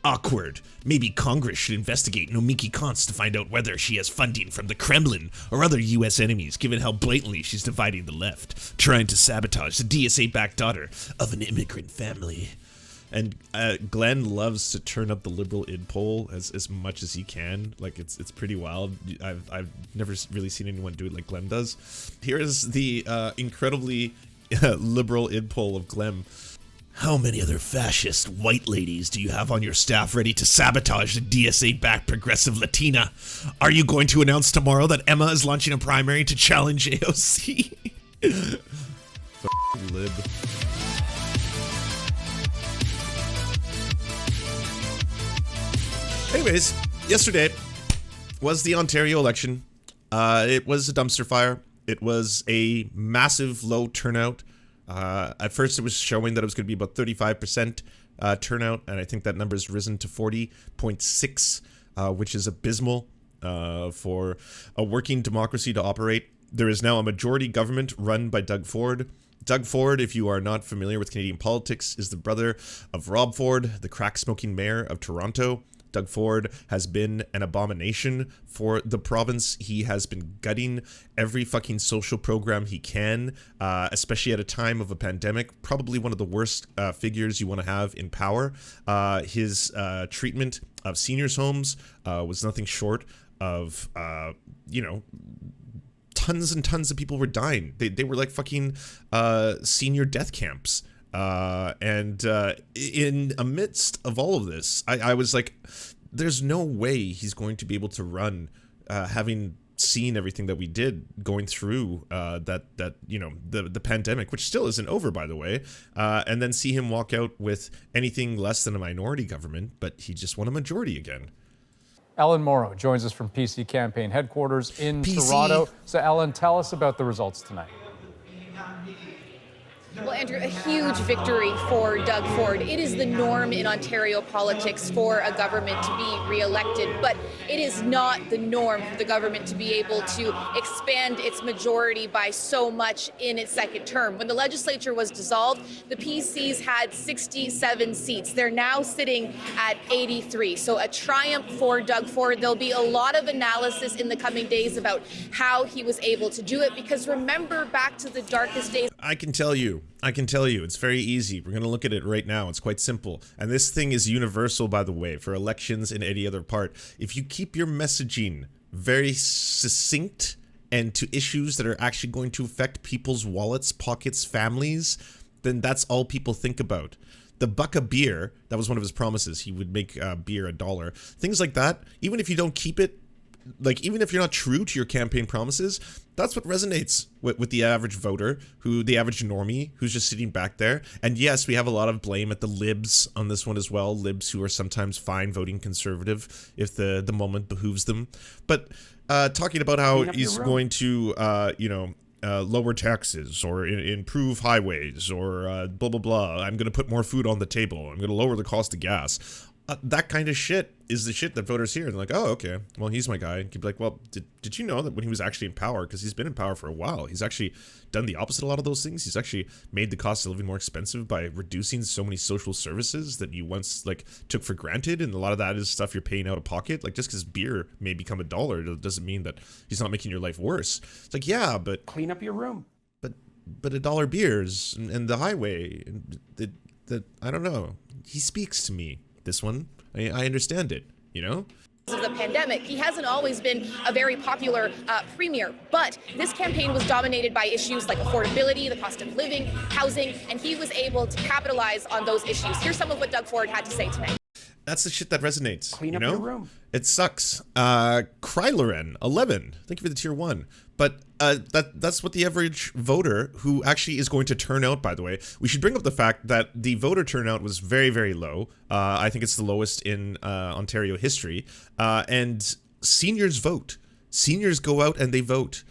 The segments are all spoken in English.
Awkward. Maybe Congress should investigate Nomiki Konst to find out whether she has funding from the Kremlin or other US enemies, given how blatantly she's dividing the left, trying to sabotage the DSA-backed daughter of an immigrant family. And Glenn loves to turn up the liberal id poll as much as he can. Like, it's pretty wild. I've never really seen anyone do it like Glenn does. Here is the incredibly liberal id poll of Glem. How many other fascist white ladies do you have on your staff ready to sabotage the DSA-backed progressive Latina? Are you going to announce tomorrow that Emma is launching a primary to challenge AOC? Lib. Anyways, yesterday was the Ontario election. It was a dumpster fire. It was a massive low turnout. At first, it was showing that it was going to be about 35% turnout, and I think that number has risen to 40.6, which is abysmal for a working democracy to operate. There is now a majority government run by Doug Ford. Doug Ford, if you are not familiar with Canadian politics, is the brother of Rob Ford, the crack-smoking mayor of Toronto. Doug Ford has been an abomination for the province. He has been gutting every fucking social program he can, especially at a time of a pandemic. Probably one of the worst figures you want to have in power. His treatment of seniors' homes was nothing short of, tons and tons of people were dying. They were like fucking senior death camps. And in amidst of all of this, I was like, there's no way he's going to be able to run, having seen everything that we did going through the pandemic, which still isn't over, by the way, and then see him walk out with anything less than a minority government, but he just won a majority again. Ellen Morrow joins us from PC campaign headquarters in Toronto. So Ellen, tell us about the results tonight. Well, Andrew, a huge victory for Doug Ford. It is the norm in Ontario politics for a government to be re-elected, but it is not the norm for the government to be able to expand its majority by so much in its second term. When the legislature was dissolved, the PCs had 67 seats. They're now sitting at 83. So a triumph for Doug Ford. There'll be a lot of analysis in the coming days about how he was able to do it, because remember back to the darkest days. I can tell you, it's very easy. We're going to look at it right now. It's quite simple. And this thing is universal, by the way, for elections and any other part. If you keep your messaging very succinct and to issues that are actually going to affect people's wallets, pockets, families, then that's all people think about. The buck of beer, that was one of his promises. He would make beer $1. Things like that, even if you don't keep it, like, even if you're not true to your campaign promises, that's what resonates with the average voter, the average normie who's just sitting back there. And yes, we have a lot of blame at the libs on this one as well. Libs who are sometimes fine voting conservative if the moment behooves them. But talking about how he's going to, lower taxes or improve highways or blah, blah, blah. I'm going to put more food on the table. I'm going to lower the cost of gas. That kind of shit is the shit that voters hear. They're like, oh, okay, well, he's my guy. And you'd be like, well, did you know that when he was actually in power, because he's been in power for a while, he's actually done the opposite of a lot of those things. He's actually made the cost of living more expensive by reducing so many social services that you once took for granted. And a lot of that is stuff you're paying out of pocket. Like, just because beer may become $1 doesn't mean that he's not making your life worse. It's like, yeah, but clean up your room. But $1 beers and the highway, the I don't know. He speaks to me. This one, I understand it, you know? Of the pandemic, he hasn't always been a very popular premier, but this campaign was dominated by issues like affordability, the cost of living, housing, and he was able to capitalize on those issues. Here's some of what Doug Ford had to say tonight. That's the shit that resonates. Clean up your room. It sucks. Kryloren, 11. Thank you for the tier 1. But that's what the average voter who actually is going to turn out, by the way. We should bring up the fact that the voter turnout was very, very low. I think it's the lowest in Ontario history. And seniors vote. Seniors go out and they vote.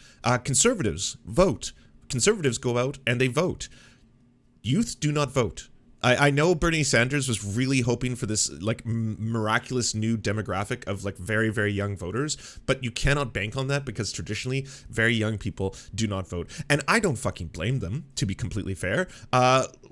Conservatives vote. Conservatives go out and they vote. Youth do not vote. I know Bernie Sanders was really hoping for this like miraculous new demographic of like very, very young voters, but you cannot bank on that because traditionally very young people do not vote. And I don't fucking blame them, to be completely fair.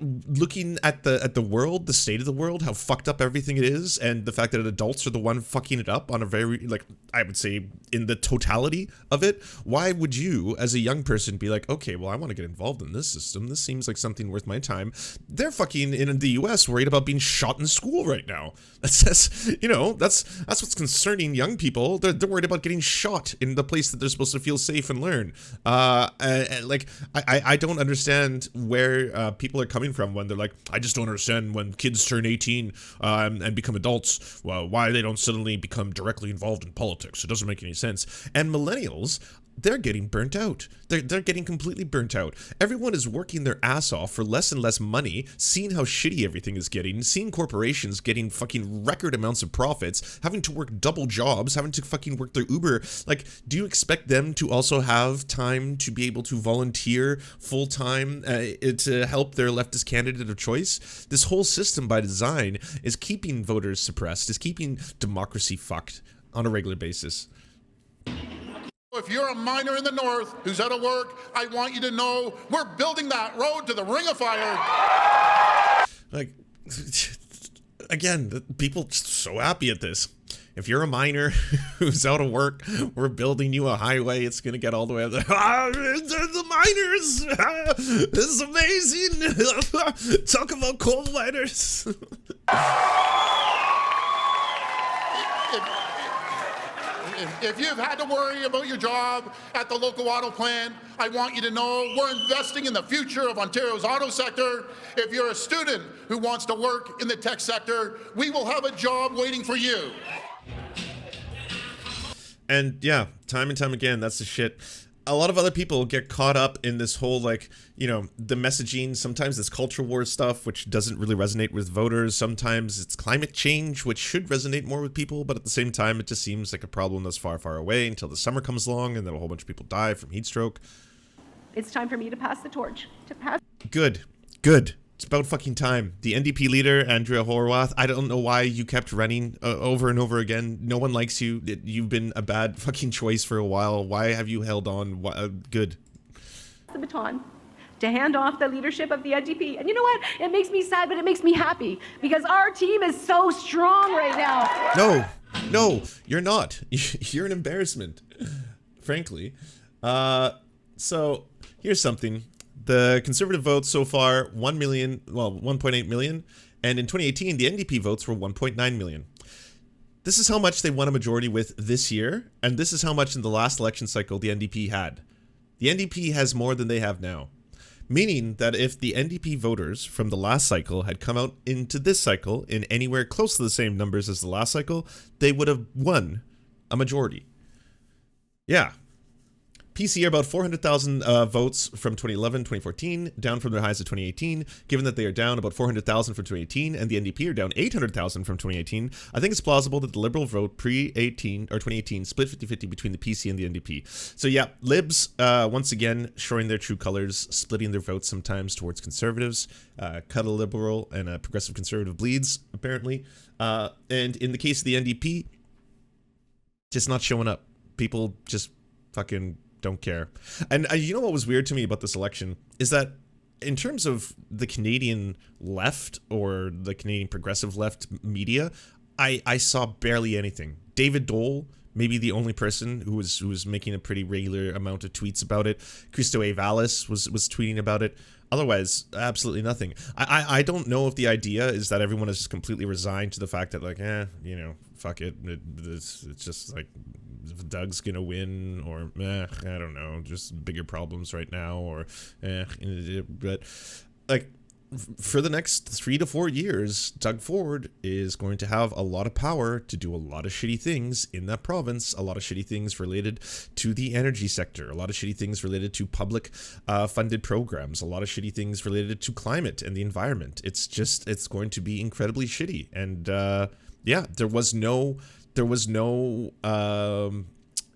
Looking at the world, the state of the world, how fucked up everything it is, and the fact that adults are the one fucking it up on a very, like, I would say in the totality of it, why would you as a young person be like, okay, well, I want to get involved in this system, this seems like something worth my time? They're fucking in the US worried about being shot in school right now. That's you know, that's what's concerning young people. They're worried about getting shot in the place that they're supposed to feel safe and learn. Like I don't understand where people are coming from when they're like, I just don't understand when kids turn 18 and become adults, well, why they don't suddenly become directly involved in politics. It doesn't make any sense. And millennials, they're getting burnt out. They're getting completely burnt out. Everyone is working their ass off for less and less money, seeing how shitty everything is getting, seeing corporations getting fucking record amounts of profits, having to work double jobs, having to fucking work their Uber. Like, do you expect them to also have time to be able to volunteer full-time to help their leftist candidate of choice? This whole system by design is keeping voters suppressed, is keeping democracy fucked on a regular basis. If you're a miner in the north who's out of work, I want you to know we're building that road to the Ring of Fire. Like, again, people so happy at this. If you're a miner who's out of work, we're building you a highway. It's going to get all the way up there. The miners! This is amazing! Talk about coal miners! If you've had to worry about your job at the local auto plant, I want you to know we're investing in the future of Ontario's auto sector. If you're a student who wants to work in the tech sector, we will have a job waiting for you. And yeah, time and time again, that's the shit. A lot of other people get caught up in this whole, like, you know, the messaging, sometimes this culture war stuff, which doesn't really resonate with voters. Sometimes it's climate change, which should resonate more with people, but at the same time, it just seems like a problem that's far, far away until the summer comes along and then a whole bunch of people die from heat stroke. It's time for me to pass the torch. Good. Good. It's about fucking time. The NDP leader, Andrea Horwath, I don't know why you kept running over and over again. No one likes you. You've been a bad fucking choice for a while. Why have you held on? Good. The baton to hand off the leadership of the NDP. And you know what? It makes me sad, but it makes me happy because our team is so strong right now. No, you're not. You're an embarrassment, frankly. So here's something. The Conservative votes so far, 1.8 million, and in 2018, the NDP votes were 1.9 million. This is how much they won a majority with this year, and this is how much in the last election cycle the NDP had. The NDP has more than they have now, meaning that if the NDP voters from the last cycle had come out into this cycle in anywhere close to the same numbers as the last cycle, they would have won a majority. Yeah. PC are about 400,000 votes from 2011, 2014, down from their highs of 2018. Given that they are down about 400,000 from 2018 and the NDP are down 800,000 from 2018, I think it's plausible that the Liberal vote pre-18 or 2018 split 50-50 between the PC and the NDP. So yeah, Libs once again showing their true colors, splitting their votes sometimes towards Conservatives. Cut a Liberal and a Progressive Conservative bleeds, apparently. And in the case of the NDP, just not showing up. People just fucking don't care. And you know what was weird to me about this election is that in terms of the Canadian left or the Canadian progressive left media, I saw barely anything. David Dole, maybe the only person who was making a pretty regular amount of tweets about it. Christo Vallis was tweeting about it. Otherwise, absolutely nothing. I don't know if the idea is that everyone is just completely resigned to the fact that, like, you know, fuck it. It's just like Doug's gonna win, or I don't know, just bigger problems right now, or but like for the next 3 to 4 years, Doug Ford is going to have a lot of power to do a lot of shitty things in that province, a lot of shitty things related to the energy sector, a lot of shitty things related to public funded programs, a lot of shitty things related to climate and the environment. It's going to be incredibly shitty. And yeah, there was no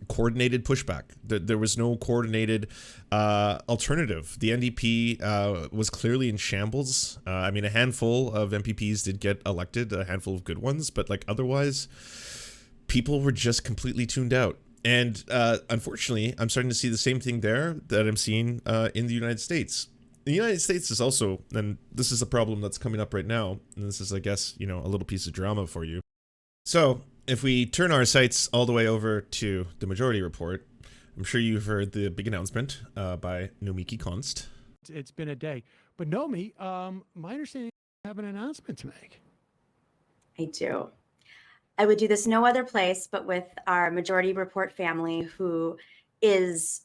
coordinated pushback. There was no coordinated alternative. The NDP was clearly in shambles. I mean, a handful of MPPs did get elected, a handful of good ones, but like otherwise, people were just completely tuned out. And unfortunately, I'm starting to see the same thing there that I'm seeing in the United States. The United States is also, and this is a problem that's coming up right now, and this is, I guess, you know, a little piece of drama for you. So if we turn our sights all the way over to the Majority Report, I'm sure you've heard the big announcement by Nomiki Konst. It's been a day. But Nomi, my understanding is you have an announcement to make. I do. I would do this no other place but with our Majority Report family, who is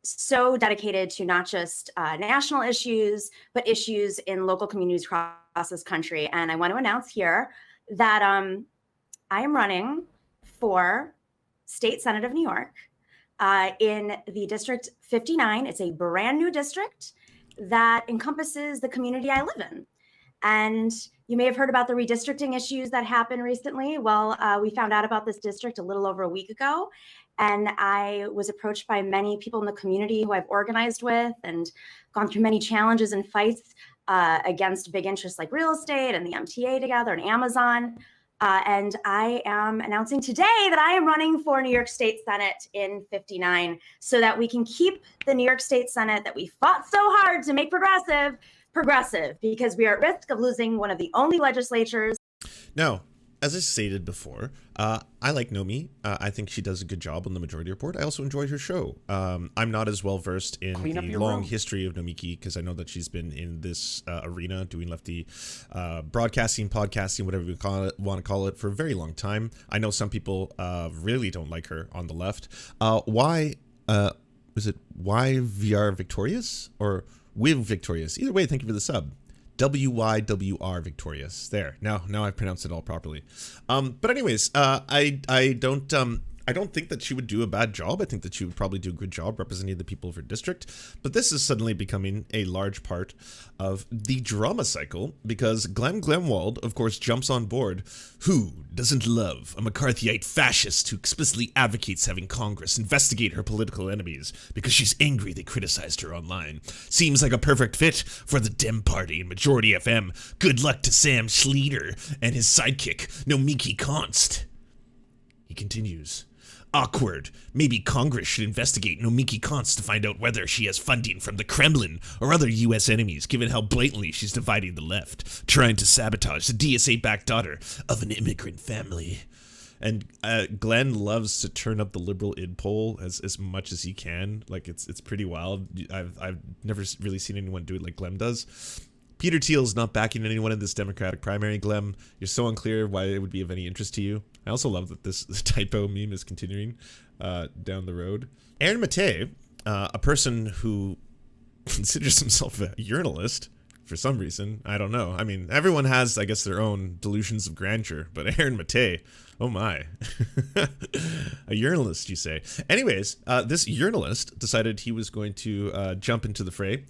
so dedicated to not just national issues, but issues in local communities across this country. And I want to announce here that I am running for State Senate of New York in the District 59. It's a brand new district that encompasses the community I live in. And you may have heard about the redistricting issues that happened recently. Well, we found out about this district a little over a week ago, and I was approached by many people in the community who I've organized with and gone through many challenges and fights against big interests like real estate and the MTA together and Amazon. And I am announcing today that I am running for New York State Senate in 59 so that we can keep the New York State Senate that we fought so hard to make progressive, because we are at risk of losing one of the only legislatures. Now, as I stated before, I like Nomi. I think she does a good job on the Majority Report. I also enjoy her show. I'm not as well versed in the long history of Nomiki, because I know that she's been in this arena doing lefty broadcasting, podcasting, whatever we want to call it, for a very long time. I know some people really don't like her on the left. Why is it why we are victorious or with victorious? Either way, thank you for the sub. WYWR victorious. There. Now I've pronounced it all properly. But anyways, I don't think that she would do a bad job. I think that she would probably do a good job representing the people of her district. But this is suddenly becoming a large part of the drama cycle, because Greenwald, of course, jumps on board. Who doesn't love a McCarthyite fascist who explicitly advocates having Congress investigate her political enemies because she's angry they criticized her online? Seems like a perfect fit for the Dem Party and Majority FM. Good luck to Sam Schleter and his sidekick, Nomiki Konst. He continues. Awkward. Maybe Congress should investigate Nomiki Konst to find out whether she has funding from the Kremlin or other U.S. enemies, given how blatantly she's dividing the left, trying to sabotage the DSA-backed daughter of an immigrant family. And Glenn loves to turn up the liberal id poll as much as he can. Like, it's pretty wild. I've never really seen anyone do it like Glem does. Peter Thiel's not backing anyone in this Democratic primary, Glem. You're so unclear why it would be of any interest to you. I also love that this typo meme is continuing down the road. Aaron Maté, a person who considers himself a urinalist for some reason. I don't know. I mean, everyone has, I guess, their own delusions of grandeur, but Aaron Maté, oh my. A urinalist, you say. Anyways, this urinalist decided he was going to jump into the fray.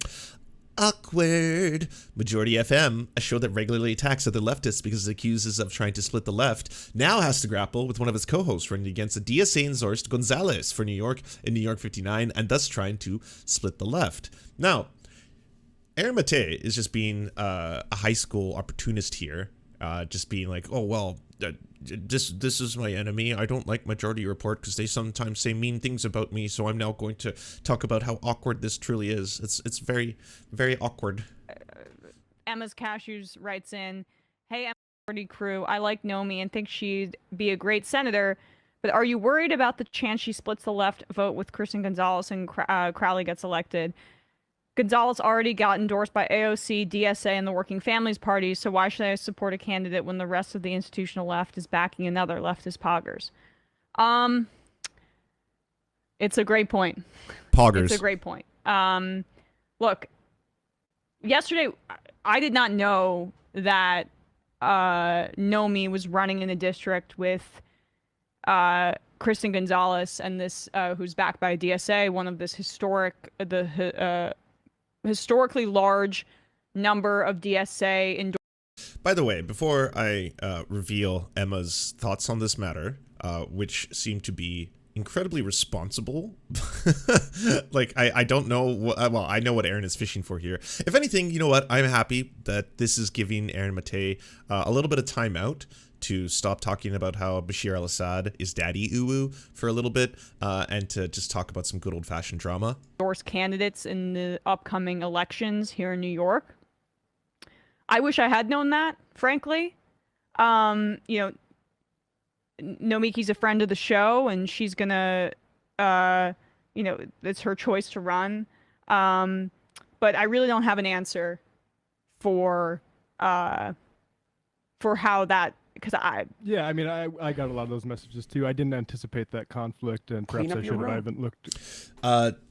Awkward. Majority FM, a show that regularly attacks other leftists because it accuses of trying to split the left, now has to grapple with one of its co-hosts running against a DSA-endorsed Gonzalez for New York in New York 59, and thus trying to split the left. Now, Aaron Maté is just being a high school opportunist here, just being like, oh, well, this is my enemy. I don't like Majority Report because they sometimes say mean things about me, so I'm now going to talk about how awkward this truly is. It's very, very awkward. Emma's Cashews writes in, hey, Majority crew, I like Nomi and think she'd be a great senator, but are you worried about the chance she splits the left vote with Kristen Gonzalez and Crowley gets elected? Gonzalez already got endorsed by AOC, DSA, and the Working Families Party, so why should I support a candidate when the rest of the institutional left is backing another leftist poggers? It's a great point. Poggers. It's a great point. Look, yesterday, I did not know that Nomi was running in a district with Kristen Gonzalez and this, who's backed by DSA, one of this historically large number of DSA endorsements. By the way, before I reveal Emma's thoughts on this matter, which seem to be incredibly responsible. Like, I don't know what, well, I know what Aaron is fishing for here. If anything, you know what? I'm happy that this is giving Aaron Maté a little bit of time out to stop talking about how Bashir al-Assad is daddy uwu for a little bit, and to just talk about some good old-fashioned drama. Endorse candidates in the upcoming elections here in New York. I wish I had known that, frankly. You know, Nomiki's a friend of the show, and she's gonna, you know, it's her choice to run. But I really don't have an answer for how that, because yeah, I mean, I got a lot of those messages too. I didn't anticipate that conflict, and perhaps I should have. I haven't looked.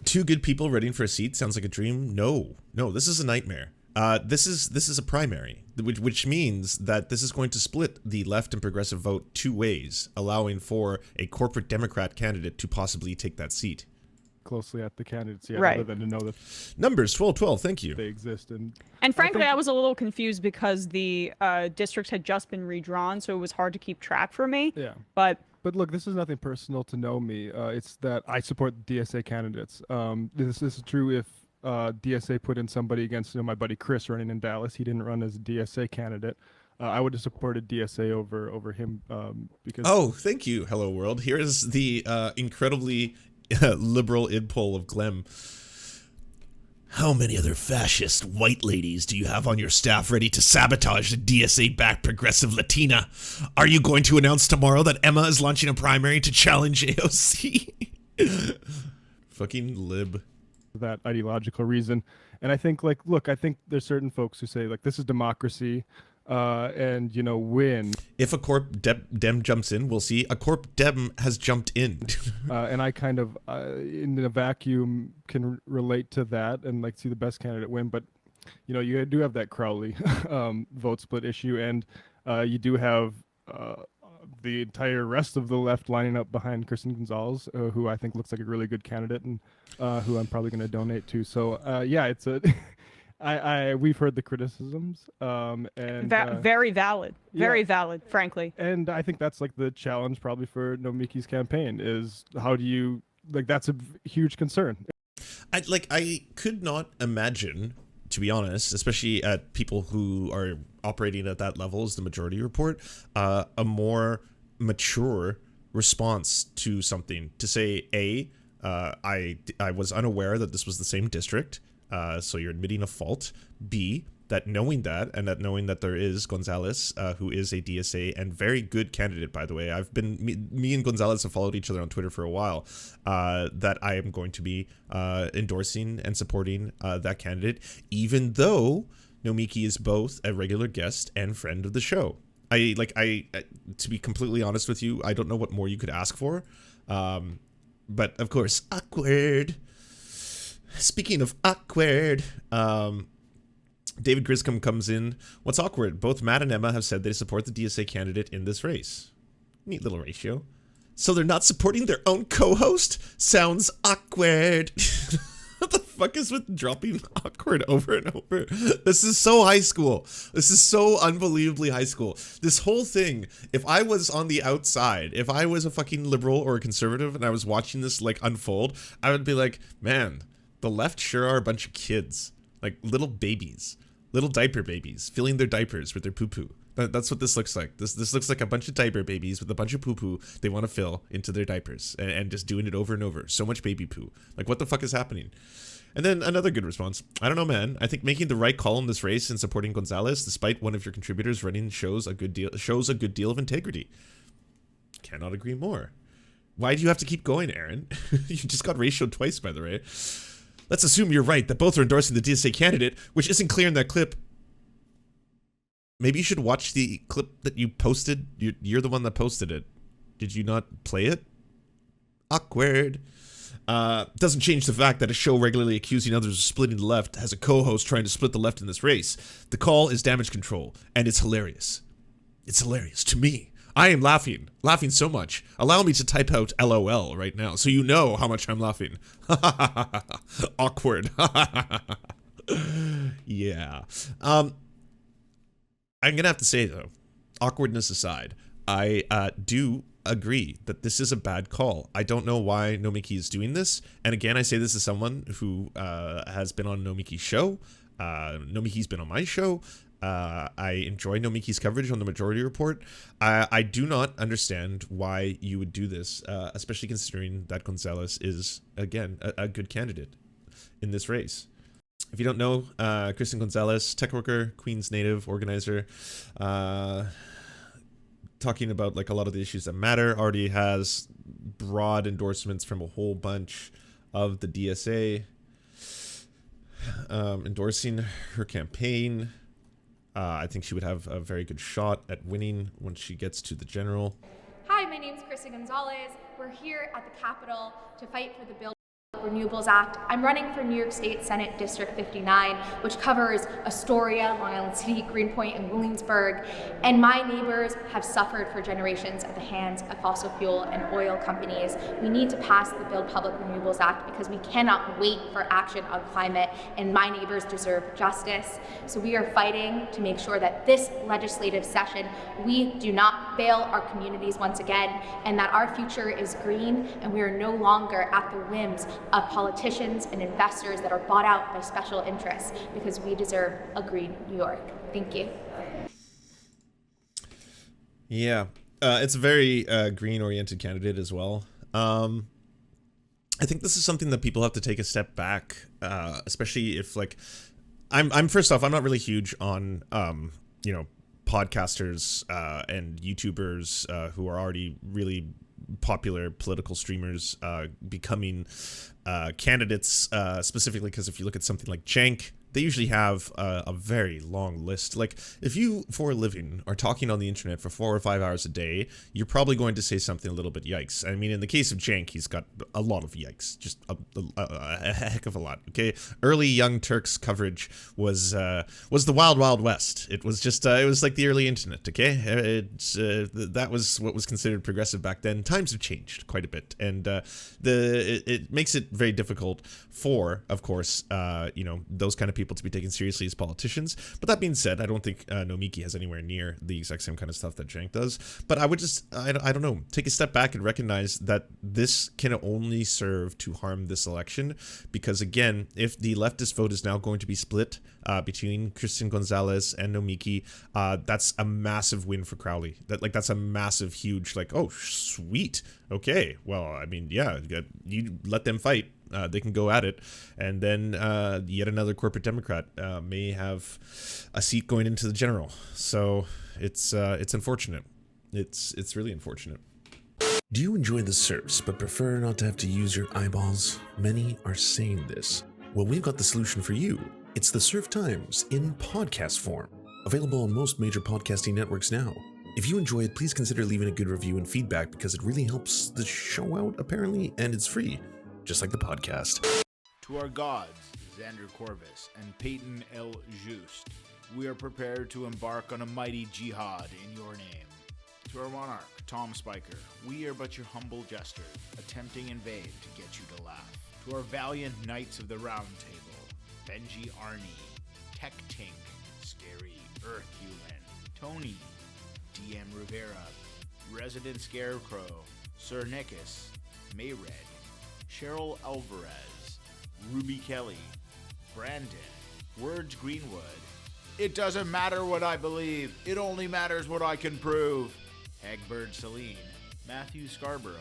Two good people running for a seat sounds like a dream. No, this is a nightmare. This is a primary, which means that this is going to split the left and progressive vote two ways, allowing for a corporate Democrat candidate to possibly take that seat. Closely at the candidates, yeah, right. Rather than to know that numbers 1212. Thank you. They exist, and frankly, I was a little confused because the districts had just been redrawn, so it was hard to keep track for me. Yeah, but look, this is nothing personal to know me. It's that I support the DSA candidates. This is true if DSA put in somebody against, you know, my buddy Chris running in Dallas. He didn't run as a DSA candidate. I would have supported DSA over him because. Oh, thank you, Hello World. Here is the incredibly liberal id poll of Glem. How many other fascist white ladies do you have on your staff ready to sabotage the DSA-backed progressive Latina? Are you going to announce tomorrow that Emma is launching a primary to challenge AOC? Fucking lib. That ideological reason. And I think, like, look, I think there's certain folks who say, like, this is democracy, and, you know, win. If a corp dem jumps in, we'll see a corp dem has jumped in. And I kind of, in a vacuum, can relate to that and, like, see the best candidate win. But, you know, you do have that Crowley vote split issue, and you do have the entire rest of the left lining up behind Kristen Gonzalez, who I think looks like a really good candidate, and who I'm probably going to donate to. So yeah, it's a we've heard the criticisms, and very valid, very valid, frankly. And I think that's like the challenge probably for Nomiki's campaign is how do you, like, that's a huge concern. I could not imagine, to be honest, especially at people who are operating at that level as the Majority Report, a more mature response to something. To say, I was unaware that this was the same district, so you're admitting a fault. B, that knowing that, and that knowing that there is Gonzalez, who is a DSA and very good candidate, by the way. I've been, me and Gonzalez have followed each other on Twitter for a while, that I am going to be endorsing and supporting that candidate, even though Nomiki is both a regular guest and friend of the show. To be completely honest with you, I don't know what more you could ask for. But of course, awkward. Speaking of awkward, David Griscom comes in. What's awkward? Both Matt and Emma have said they support the DSA candidate in this race. Neat little ratio. So they're not supporting their own co-host? Sounds awkward. What the fuck is with dropping awkward over and over? This is so high school. This is so unbelievably high school. This whole thing, if I was on the outside, if I was a fucking liberal or a conservative and I was watching this like unfold, I would be like, man, the left sure are a bunch of kids. Like little babies. Little diaper babies. Filling their diapers with their poo-poo. That's what this looks like. This looks like a bunch of diaper babies with a bunch of poo-poo they want to fill into their diapers and just doing it over and over. So much baby poo. Like, what the fuck is happening? And then another good response. I don't know, man. I think making the right call in this race and supporting Gonzalez, despite one of your contributors running, shows a good deal of integrity. Cannot agree more. Why do you have to keep going, Aaron? You just got ratioed twice, by the way. Let's assume you're right, that both are endorsing the DSA candidate, which isn't clear in that clip. Maybe you should watch the clip that you posted. You're the one that posted it. Did you not play it? Awkward. Doesn't change the fact that a show regularly accusing others of splitting the left has a co-host trying to split the left in this race. The call is damage control, and it's hilarious. It's hilarious to me. I am laughing so much. Allow me to type out LOL right now, so you know how much I'm laughing. Awkward. Yeah. I'm gonna have to say though, awkwardness aside, I do agree that this is a bad call. I don't know why Nomiki is doing this. And again, I say this as someone who has been on Nomiki's show. Nomiki's been on my show. I enjoy Nomiki's coverage on the Majority Report. I do not understand why you would do this, especially considering that Gonzalez is, again, a good candidate in this race. If you don't know, Kristen Gonzalez, tech worker, Queens native, organizer, talking about like a lot of the issues that matter, already has broad endorsements from a whole bunch of the DSA, endorsing her campaign. I think she would have a very good shot at winning when she gets to the general. Hi, my name is Kristen Gonzalez. We're here at the Capitol to fight for the Build Renewables Act. I'm running for New York State Senate District 59, which covers Astoria, Long Island City, Greenpoint, and Williamsburg. And my neighbors have suffered for generations at the hands of fossil fuel and oil companies. We need to pass the Build Public Renewables Act because we cannot wait for action on climate, and my neighbors deserve justice. So we are fighting to make sure that this legislative session, we do not fail our communities once again, and that our future is green, and we are no longer at the whims of politicians and investors that are bought out by special interests, because we deserve a green New York. Thank you. Yeah, it's a very green-oriented candidate as well. I think this is something that people have to take a step back, especially if, like, I'm first off, I'm not really huge on, you know, podcasters and YouTubers who are already really popular political streamers becoming candidates, specifically because if you look at something like Cenk, they usually have a very long list. Like, if you, for a living, are talking on the internet for 4 or 5 hours a day, you're probably going to say something a little bit yikes. I mean, in the case of Cenk, he's got a lot of yikes, just a heck of a lot. Okay, early Young Turks coverage was the wild, wild west. It was just it was like the early internet. Okay, that was what was considered progressive back then. Times have changed quite a bit, and it makes it very difficult for, of course, you know, those kind of people to be taken seriously as politicians. But that being said, I don't think Nomiki has anywhere near the exact same kind of stuff that Cenk does. But I would just, I don't know, take a step back and recognize that this can only serve to harm this election. Because again, if the leftist vote is now going to be split between Kristen Gonzalez and Nomiki, that's a massive win for Crowley. That's a massive, huge, like, oh, sweet. Okay, well, I mean, yeah, you let them fight. They can go at it, and then yet another corporate Democrat may have a seat going into the general. So it's unfortunate. It's really unfortunate. Do you enjoy the Serfs but prefer not to have to use your eyeballs? Many are saying this. Well, we've got the solution for you. It's the Serf Times in podcast form, available on most major podcasting networks now. If you enjoy it, please consider leaving a good review and feedback, because it really helps the show out, apparently, and it's free. Just like the podcast. To our gods, Xander Corvus and Peyton L. Just, we are prepared to embark on a mighty jihad in your name. To our monarch, Tom Spiker, we are but your humble jester, attempting in vain to get you to laugh. To our valiant knights of the round table, Benji Arnie, Tech Tink, Scary Earth Human, Tony, DM Rivera, Resident Scarecrow, Sir Nickus, Mayred, Cheryl Alvarez, Ruby Kelly, Brandon, Words Greenwood. It doesn't matter what I believe, it only matters what I can prove. Egbert Celine, Matthew Scarborough,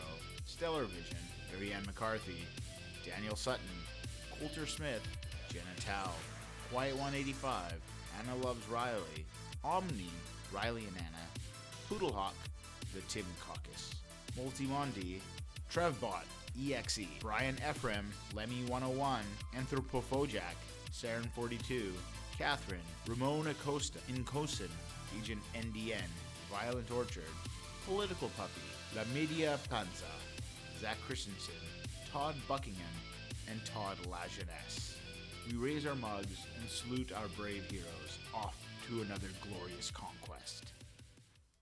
Stellar Vision, Ariane McCarthy, Daniel Sutton, Coulter Smith, Jenna Tao, Quiet 185, Anna Loves Riley, Omni, Riley and Anna, Poodlehawk, The Tim Caucus, Multimondi, Trevbot, EXE, Brian Ephraim, Lemmy 101, Anthropophojak, Saren 42, Catherine, Ramon Acosta, Incosin, Agent NDN, Violent Orchard, Political Puppy, La Media Panza, Zach Christensen, Todd Buckingham, and Todd Lajeunesse. We raise our mugs and salute our brave heroes off to another glorious conquest.